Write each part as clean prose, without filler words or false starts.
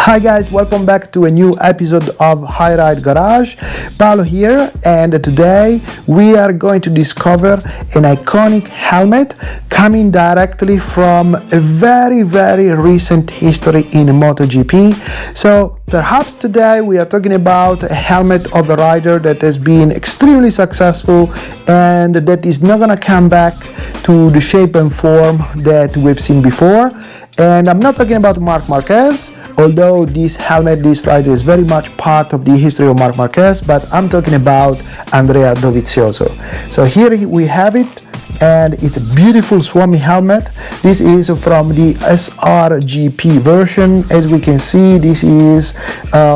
Hi guys, welcome back to a new episode of High Ride Garage. Paolo here, and today we are going to discover an iconic helmet coming directly from a very recent history in MotoGP. So perhaps today we are talking about a helmet of a rider that has been extremely successful and that is not gonna come back to the shape and form that we've seen before. And I'm not talking about Marc Marquez, although this rider is very much part of the history of Marc Marquez, but I'm talking about Andrea Dovizioso. So here we have it, and it's a beautiful Suomy helmet. This is from the SRGP version. As we can see, this is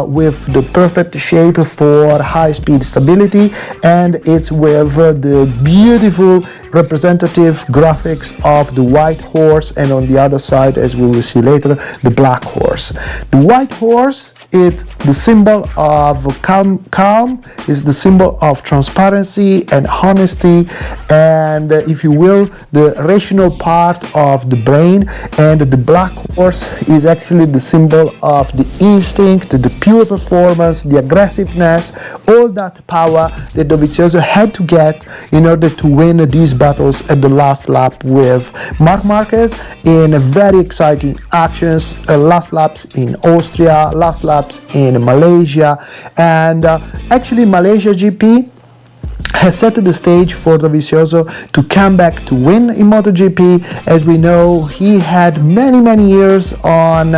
with the perfect shape for high-speed stability, and it's with the beautiful representative graphics of the white horse, and on the other side, as we will see later, the black horse. The white horse, it's the symbol of calm, is the symbol of transparency and honesty, and if you will, the rational part of the brain. And the black horse is actually the symbol of the instinct, the pure performance, the aggressiveness, all that power that Dovizioso had to get in order to win these battles at the last lap with Marc Marquez in very exciting actions, last laps in Austria, last laps in Malaysia, and actually Malaysia GP has set the stage for Dovizioso to come back to win in MotoGP. As we know, he had many years on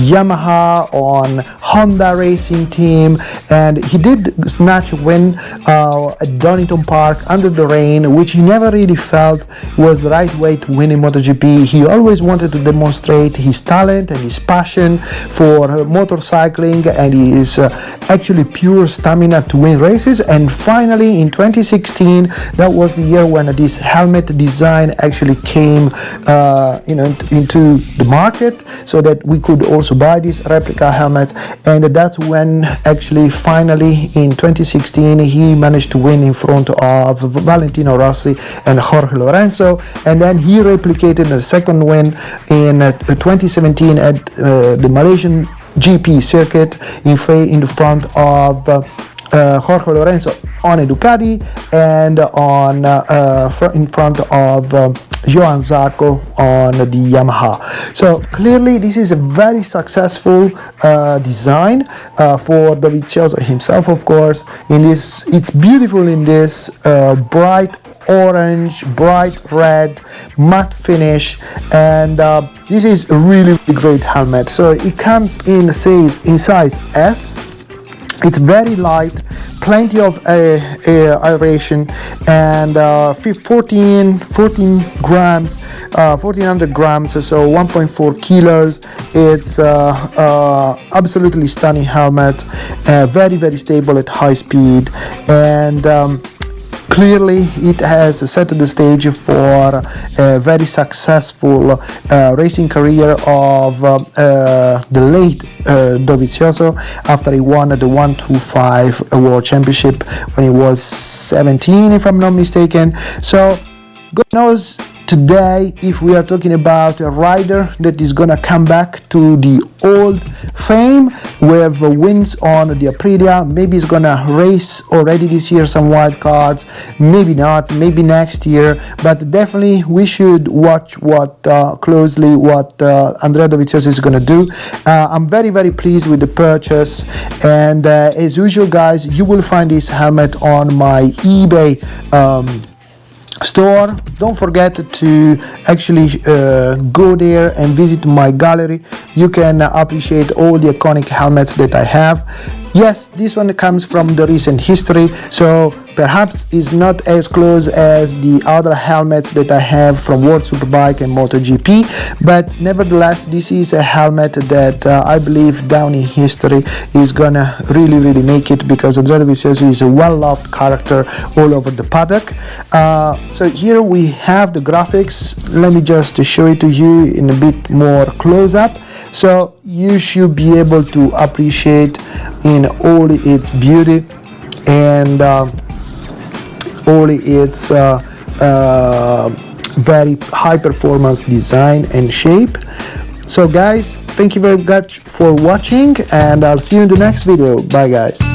Yamaha, on Honda racing team, and he did snatch a win at Donington Park under the rain, which he never really felt was the right way to win in MotoGP. He always wanted to demonstrate his talent and his passion for motorcycling and his actually pure stamina to win races. And finally in 2016, that was the year when this helmet design actually came into the market, so that we could also buy these replica helmets. And that's when actually finally in 2016 he managed to win in front of Valentino Rossi and Jorge Lorenzo, and then he replicated a second win in 2017 at the Malaysian GP circuit in the front of Jorge Lorenzo on a Ducati, and in front of Johan Zarco on the Yamaha. So clearly this is a very successful design for Dovizioso himself, of course. It's beautiful in this bright orange, bright red, matte finish, and this is a really great helmet. So it comes in size S. It's very light, plenty of aeration, and 1400 grams, so 1.4 kilos. It's absolutely stunning helmet, very stable at high speed, and clearly it has set the stage for a very successful racing career of the late Dovizioso, after he won the 125 World Championship when he was 17, if I'm not mistaken. So God knows today if we are talking about a rider that is gonna come back to the old fame with wins on the Aprilia. Maybe he's gonna race already this year some wild cards, maybe not, maybe next year, but definitely we should watch closely what Andrea Dovizioso is gonna do. I'm very pleased with the purchase, and as usual guys, you will find this helmet on my eBay store. Don't forget to actually go there and visit my gallery. You can appreciate all the iconic helmets that I have. Yes, this one comes from the recent history, so perhaps it's not as close as the other helmets that I have from World Superbike and MotoGP, but nevertheless this is a helmet that I believe down in history is gonna really make it, because Andrea Dovizioso is a well-loved character all over the paddock. So here we have the graphics. Let me just show it to you in a bit more close-up, so you should be able to appreciate in all its beauty and all its very high performance design and shape. So guys, Thank you very much for watching, and I'll see you in the next video. Bye guys.